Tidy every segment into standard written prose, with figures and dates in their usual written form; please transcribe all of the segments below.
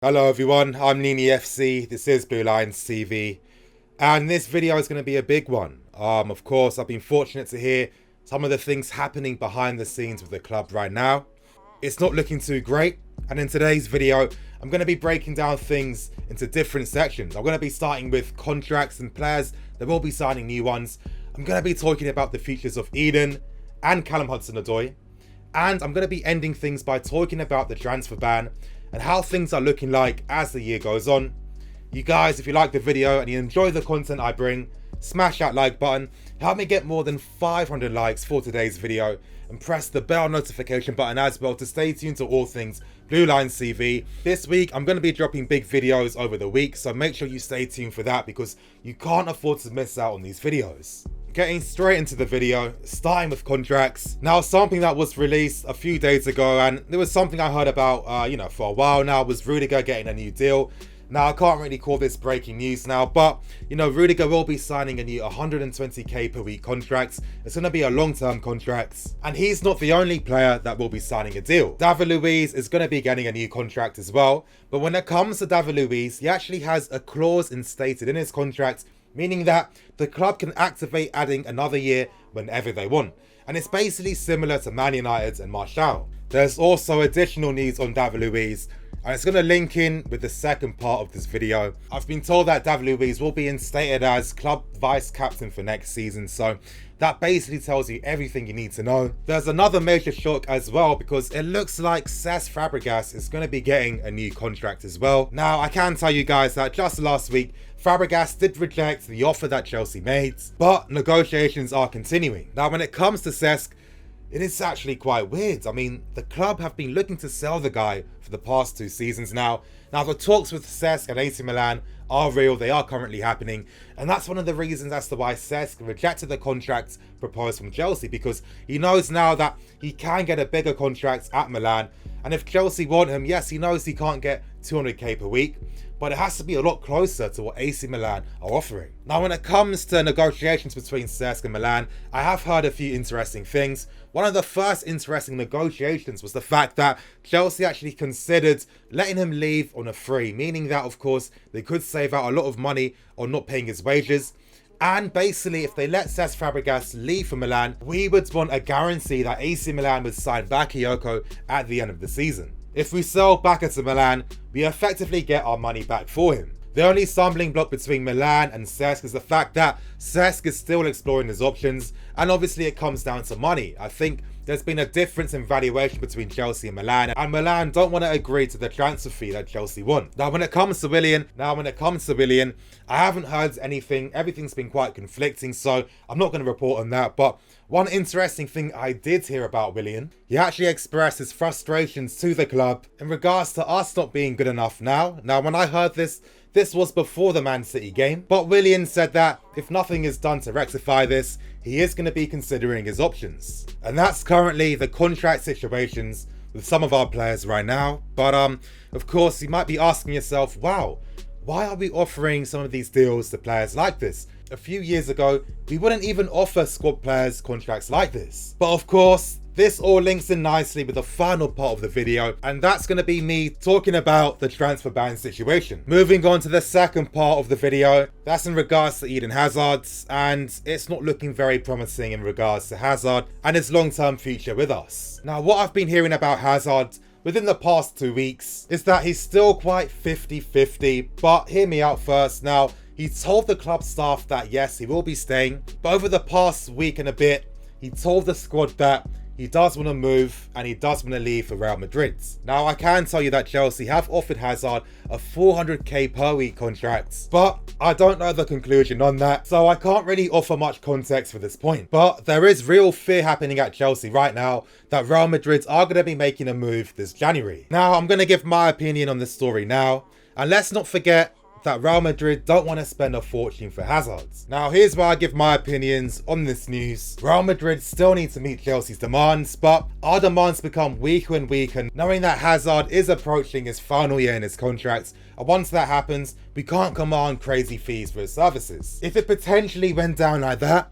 Hello everyone, I'm Nini FC, this is Blue Lions TV, and this video is going to be a big one. Of course, I've been fortunate to hear some of the things happening behind the scenes with the club right now. It's not looking too great, and in today's video, I'm going to be breaking down things into different sections. I'm going to be starting with contracts and players that will be signing new ones. I'm going to be talking about the futures of Eden and Callum Hudson-Odoi, and I'm going to be ending things by talking about the transfer ban and how things are looking like as the year goes on. You guys, if you like the video and you enjoy the content I bring, smash that like button, help me get more than 500 likes for today's video, and press the bell notification button as well to stay tuned to all things Blue Lions TV. This week, I'm going to be dropping big videos over the week, so make sure you stay tuned for that because you can't afford to miss out on these videos. Getting straight into the video, starting with contracts. Now, something that was released a few days ago, and there was something I heard about, for a while now, was Rudiger getting a new deal. Now, I can't really call this breaking news now, but, Rudiger will be signing a new 120k per week contract. It's going to be a long-term contract, and he's not the only player that will be signing a deal. David Luiz is going to be getting a new contract as well, but when it comes to David Luiz, he actually has a clause instated in his contract meaning that the club can activate adding another year whenever they want. And it's basically similar to Man United and Martial. There's also additional news on David Luiz, and it's going to link in with the second part of this video. I've been told that David Luiz will be instated as club vice captain for next season, so that basically tells you everything you need to know. There's another major shock as well because it looks like Cesc Fabregas is going to be getting a new contract as well. Now, I can tell you guys that just last week, Fabregas did reject the offer that Chelsea made, but negotiations are continuing. Now, when it comes to Cesc, it is actually quite weird. I mean, the club have been looking to sell the guy for the past 2 seasons now. Now, the talks with Cesc and AC Milan are real, they are currently happening, and that's one of the reasons as to why Cesc rejected the contract proposed from Chelsea, because he knows now that he can get a bigger contract at Milan, and if Chelsea want him, yes, he knows he can't get 200k per week, but it has to be a lot closer to what AC Milan are offering. Now, when it comes to negotiations between Cesc and Milan, I have heard a few interesting things. One of the first interesting negotiations was the fact that Chelsea actually considered letting him leave on a free, meaning that, of course, they could save out a lot of money on not paying his wages. And basically, if they let Cesc Fabregas leave for Milan, we would want a guarantee that AC Milan would sign Bakayoko at the end of the season. If we sell Baka to Milan, we effectively get our money back for him. The only stumbling block between Milan and Cesc is the fact that Cesc is still exploring his options, and obviously it comes down to money. I think there's been a difference in valuation between Chelsea and Milan don't want to agree to the transfer fee that Chelsea want. Now, when it comes to Willian, I haven't heard anything. Everything's been quite conflicting, so I'm not going to report on that. But one interesting thing I did hear about Willian, he actually expressed his frustrations to the club in regards to us not being good enough now. Now, when I heard this was before the Man City game, but Willian said that if nothing is done to rectify this, he is going to be considering his options. And that's currently the contract situations with some of our players right now. But of course, you might be asking yourself, wow, why are we offering some of these deals to players like this? A few years ago, we wouldn't even offer squad players contracts like this. But of course, this all links in nicely with the final part of the video, and that's going to be me talking about the transfer ban situation. Moving on to the second part of the video, that's in regards to Eden Hazard, and it's not looking very promising in regards to Hazard and his long-term future with us. Now, what I've been hearing about Hazard within the past 2 weeks is that he's still quite 50-50, but hear me out first. Now, he told the club staff that yes, he will be staying, but over the past week and a bit, he told the squad that he does want to move and he does want to leave for Real Madrid. Now, I can tell you that Chelsea have offered Hazard a 400k per week contract, but I don't know the conclusion on that, so I can't really offer much context for this point. But there is real fear happening at Chelsea right now that Real Madrid are going to be making a move this January. Now, I'm going to give my opinion on this story now, and let's not forget that Real Madrid don't want to spend a fortune for Hazard. Now, here's where I give my opinions on this news. Real Madrid still need to meet Chelsea's demands, but our demands become weaker and weaker, knowing that Hazard is approaching his final year in his contract, and once that happens, we can't command crazy fees for his services. If it potentially went down like that,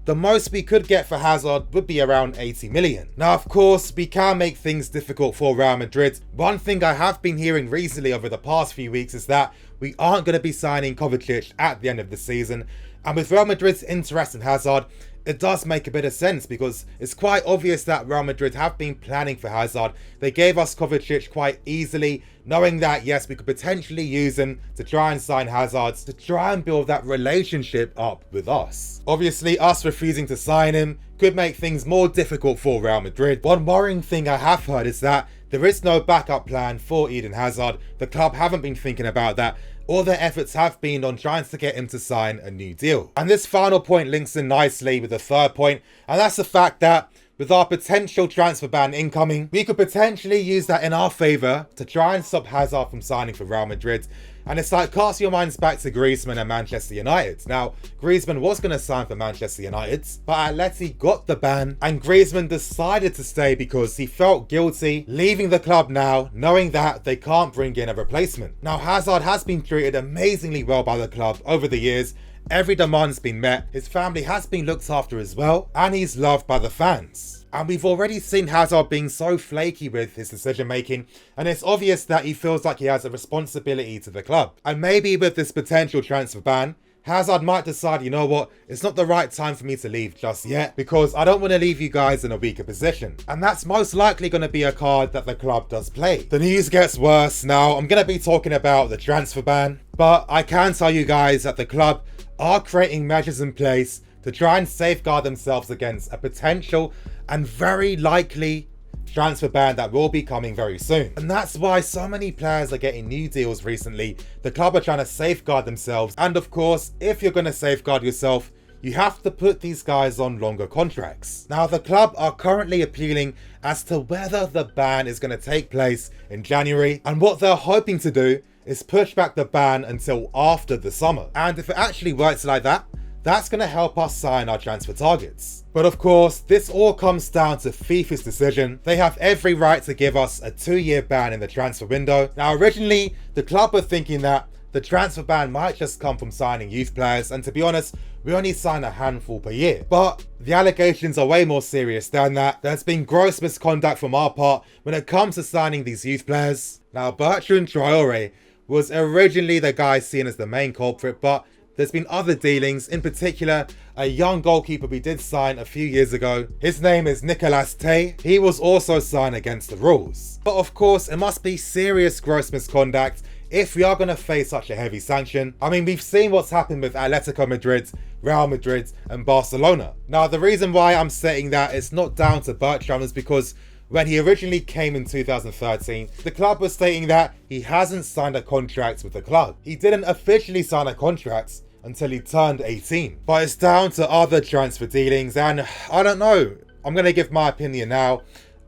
the most we could get for Hazard would be around 80 million. Now, of course, we can make things difficult for Real Madrid. One thing I have been hearing recently over the past few weeks is that we aren't going to be signing Kovacic at the end of the season. And with Real Madrid's interest in Hazard, it does make a bit of sense because it's quite obvious that Real Madrid have been planning for Hazard. They gave us Kovacic quite easily, knowing that, yes, we could potentially use him to try and sign Hazard, to try and build that relationship up with us. Obviously, us refusing to sign him could make things more difficult for Real Madrid. One worrying thing I have heard is that there is no backup plan for Eden Hazard. The club haven't been thinking about that. All their efforts have been on trying to get him to sign a new deal. And this final point links in nicely with the third point, and that's the fact that with our potential transfer ban incoming, we could potentially use that in our favour to try and stop Hazard from signing for Real Madrid. And it's like, cast your minds back to Griezmann and Manchester United. Now, Griezmann was going to sign for Manchester United, but Atleti got the ban, and Griezmann decided to stay because he felt guilty leaving the club now, knowing that they can't bring in a replacement. Now, Hazard has been treated amazingly well by the club over the years. Every demand's been met, his family has been looked after as well, and he's loved by the fans. And we've already seen Hazard being so flaky with his decision making, and it's obvious that he feels like he has a responsibility to the club. And maybe with this potential transfer ban, Hazard might decide, you know what, it's not the right time for me to leave just yet, because I don't want to leave you guys in a weaker position. And that's most likely going to be a card that the club does play. The news gets worse. Now, I'm going to be talking about the transfer ban, but I can tell you guys that the club are creating measures in place to try and safeguard themselves against a potential and very likely transfer ban that will be coming very soon. And that's why so many players are getting new deals recently. The club are trying to safeguard themselves. And of course, if you're going to safeguard yourself, you have to put these guys on longer contracts. Now, the club are currently appealing as to whether the ban is going to take place in January. And what they're hoping to do is push back the ban until after the summer. And if it actually works like that, that's going to help us sign our transfer targets. But of course, this all comes down to FIFA's decision. They have every right to give us a 2-year ban in the transfer window. Now, originally, the club were thinking that the transfer ban might just come from signing youth players, and to be honest, we only sign a handful per year. But the allegations are way more serious than that. There's been gross misconduct from our part when it comes to signing these youth players. Now, Bertrand Traore was originally the guy seen as the main culprit, but there's been other dealings, in particular, a young goalkeeper we did sign a few years ago. His name is Nicolas Tay. He was also signed against the rules. But of course, it must be serious gross misconduct if we are going to face such a heavy sanction. I mean, we've seen what's happened with Atletico Madrid, Real Madrid and Barcelona. Now, the reason why I'm saying that it's not down to Bertrand is because when he originally came in 2013, the club was stating that he hasn't signed a contract with the club. He didn't officially sign a contract until he turned 18. But it's down to other transfer dealings, and I don't know. I'm going to give my opinion now.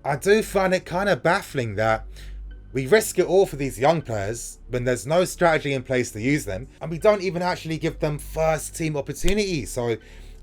I do find it kind of baffling that we risk it all for these young players when there's no strategy in place to use them, and we don't even actually give them first team opportunities. So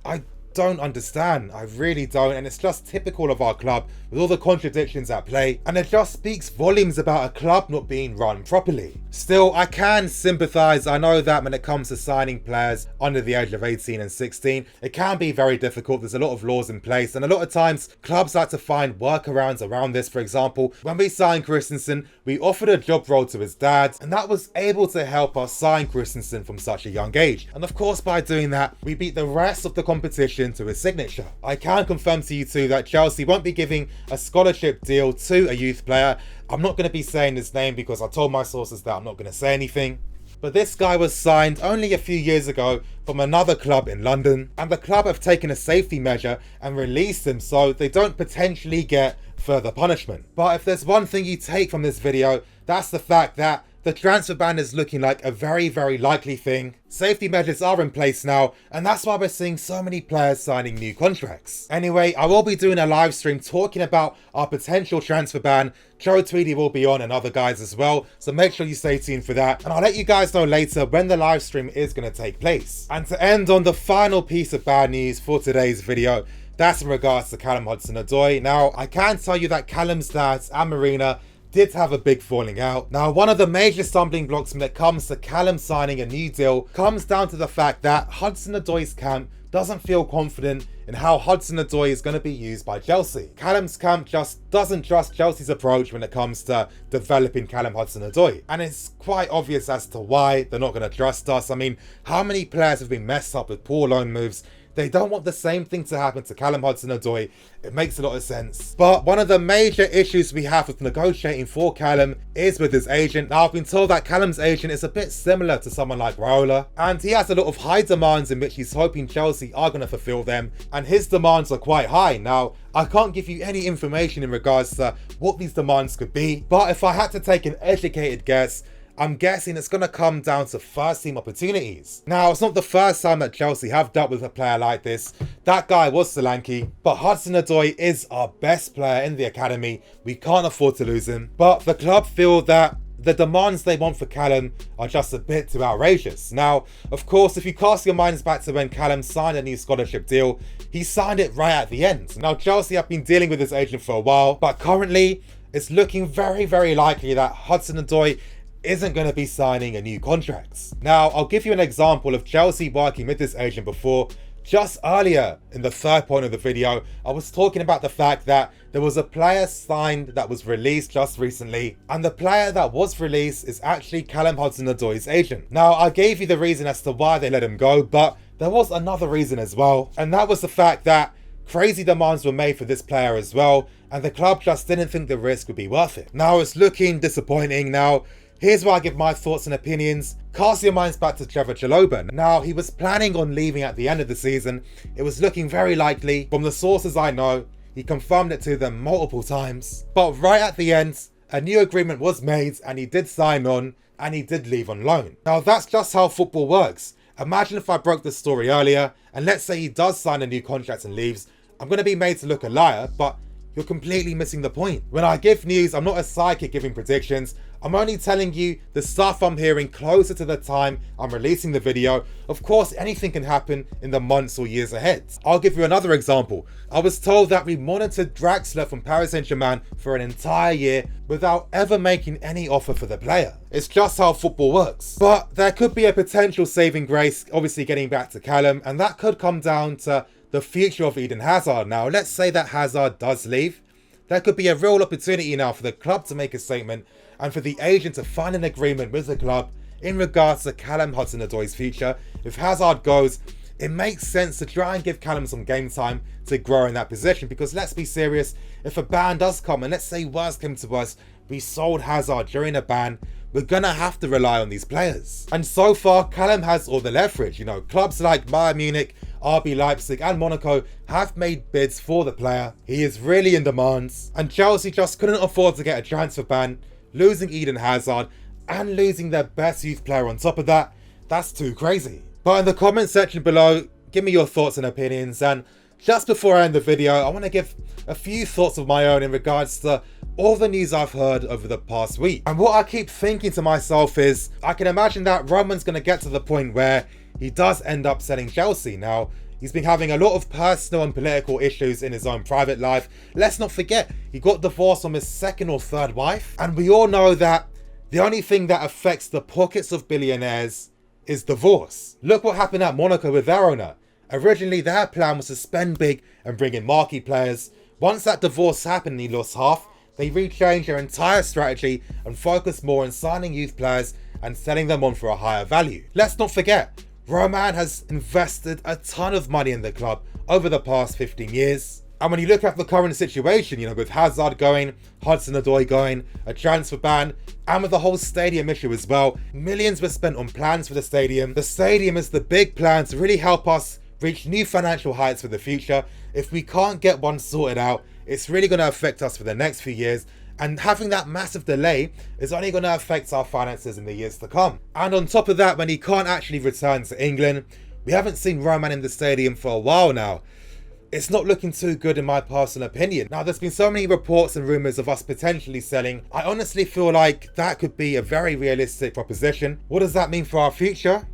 I don't understand. I really don't. And it's just typical of our club with all the contradictions at play. And it just speaks volumes about a club not being run properly. Still, I can sympathise. I know that when it comes to signing players under the age of 18 and 16, it can be very difficult. There's a lot of laws in place. And a lot of times, clubs like to find workarounds around this. For example, when we signed Christensen, we offered a job role to his dad. And that was able to help us sign Christensen from such a young age. And of course, by doing that, we beat the rest of the competition to his signature. I can confirm to you too that Chelsea won't be giving a scholarship deal to a youth player. I'm not going to be saying his name because I told my sources that I'm not going to say anything. But this guy was signed only a few years ago from another club in London, and the club have taken a safety measure and released him so they don't potentially get further punishment. But if there's one thing you take from this video, that's the fact that the transfer ban is looking like a very, very likely thing. Safety measures are in place now, and that's why we're seeing so many players signing new contracts. Anyway, I will be doing a live stream talking about our potential transfer ban. Joe Tweedy will be on and other guys as well, so make sure you stay tuned for that. And I'll let you guys know later when the live stream is going to take place. And to end on the final piece of bad news for today's video, that's in regards to Callum Hudson-Odoi. Now, I can tell you that Callum's dad and Marina did have a big falling out. Now, one of the major stumbling blocks when it comes to Callum signing a new deal comes down to the fact that Hudson-Odoi's camp doesn't feel confident in how Hudson-Odoi is going to be used by Chelsea. Callum's camp just doesn't trust Chelsea's approach when it comes to developing Callum Hudson-Odoi. And it's quite obvious as to why they're not going to trust us. I mean, how many players have been messed up with poor loan moves? They don't want the same thing to happen to Callum Hudson-Odoi. It makes a lot of sense. But one of the major issues we have with negotiating for Callum is with his agent. Now, I've been told that Callum's agent is a bit similar to someone like Raiola, and he has a lot of high demands in which he's hoping Chelsea are going to fulfill them, and his demands are quite high. Now, I can't give you any information in regards to what these demands could be, but if I had to take an educated guess, I'm guessing it's going to come down to first team opportunities. Now, it's not the first time that Chelsea have dealt with a player like this. That guy was Solanke, but Hudson-Odoi is our best player in the academy. We can't afford to lose him. But the club feel that the demands they want for Callum are just a bit too outrageous. Now, of course, if you cast your minds back to when Callum signed a new scholarship deal, he signed it right at the end. Now, Chelsea have been dealing with his agent for a while, but currently, it's looking very, very likely that Hudson-Odoi isn't going to be signing a new contract. Now, I'll give you an example of Chelsea working with this agent before. Just earlier in the third point of the video, I was talking about the fact that there was a player signed that was released just recently, and the player that was released is actually Callum Hudson-Odoi's agent. Now, I gave you the reason as to why they let him go, but there was another reason as well, and that was the fact that crazy demands were made for this player as well, and the club just didn't think the risk would be worth it. Now, it's looking disappointing. Now, here's where I give my thoughts and opinions. Cast your minds back to Trevor Chalobah. Now, he was planning on leaving at the end of the season. It was looking very likely. From the sources I know, he confirmed it to them multiple times. But right at the end, a new agreement was made and he did sign on and he did leave on loan. Now, that's just how football works. Imagine if I broke the story earlier and let's say he does sign a new contract and leaves. I'm going to be made to look a liar, but you're completely missing the point. When I give news, I'm not a psychic giving predictions. I'm only telling you the stuff I'm hearing closer to the time I'm releasing the video. Of course, anything can happen in the months or years ahead. I'll give you another example. I was told that we monitored Draxler from Paris Saint-Germain for an entire year without ever making any offer for the player. It's just how football works. But there could be a potential saving grace, obviously getting back to Callum, and that could come down to the future of Eden Hazard. Now, let's say that Hazard does leave. There could be a real opportunity now for the club to make a statement and for the agent to find an agreement with the club in regards to Callum Hudson-Odoi's future. If Hazard goes, it makes sense to try and give Callum some game time to grow in that position, because let's be serious, if a ban does come, and let's say worst came to us, we sold Hazard during a ban, we're gonna have to rely on these players. And so far, Callum has all the leverage. You know, clubs like Bayern Munich, RB Leipzig and Monaco have made bids for the player. He is really in demand, and Chelsea just couldn't afford to get a transfer ban, losing Eden Hazard and losing their best youth player on top of that. That's too crazy. But in the comment section below, give me your thoughts and opinions. And just before I end the video, I want to give a few thoughts of my own in regards to all the news I've heard over the past week. And what I keep thinking to myself is, I can imagine that Roman's going to get to the point where he does end up selling Chelsea. Now, he's been having a lot of personal and political issues in his own private life. Let's not forget, he got divorced from his second or third wife. And we all know that the only thing that affects the pockets of billionaires is divorce. Look what happened at Monaco with their owner. Originally, their plan was to spend big and bring in marquee players. Once that divorce happened and he lost half, they rechanged their entire strategy and focused more on signing youth players and selling them on for a higher value. Let's not forget, Roman has invested a ton of money in the club over the past 15 years. And when you look at the current situation, you know, with Hazard going, Hudson-Odoi going, a transfer ban, and with the whole stadium issue as well, millions were spent on plans for the stadium. The stadium is the big plan to really help us reach new financial heights for the future. If we can't get one sorted out, it's really going to affect us for the next few years. And having that massive delay is only going to affect our finances in the years to come. And on top of that, when he can't actually return to England, we haven't seen Roman in the stadium for a while now. It's not looking too good in my personal opinion. Now, there's been so many reports and rumours of us potentially selling. I honestly feel like that could be a very realistic proposition. What does that mean for our future?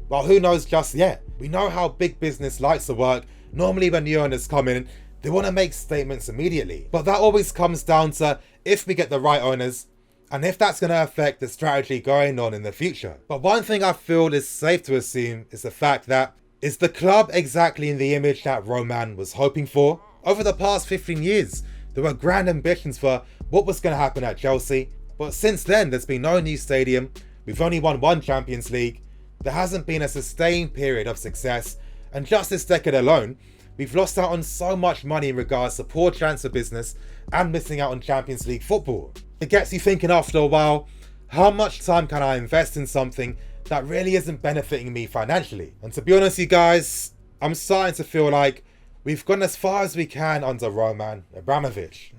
Well, who knows just yet. We know how big business likes to work. Normally when new owners come in, they want to make statements immediately. But that always comes down to, if we get the right owners, and if that's going to affect the strategy going on in the future. But one thing I feel is safe to assume is the fact that, is the club exactly in the image that Roman was hoping for? Over the past 15 years, there were grand ambitions for what was going to happen at Chelsea, but since then there's been no new stadium, we've only won one Champions League, there hasn't been a sustained period of success, and just this decade alone, we've lost out on so much money in regards to poor transfer business and missing out on Champions League football. It gets you thinking after a while, how much time can I invest in something that really isn't benefiting me financially? And to be honest, you guys, I'm starting to feel like we've gone as far as we can under Roman Abramovich.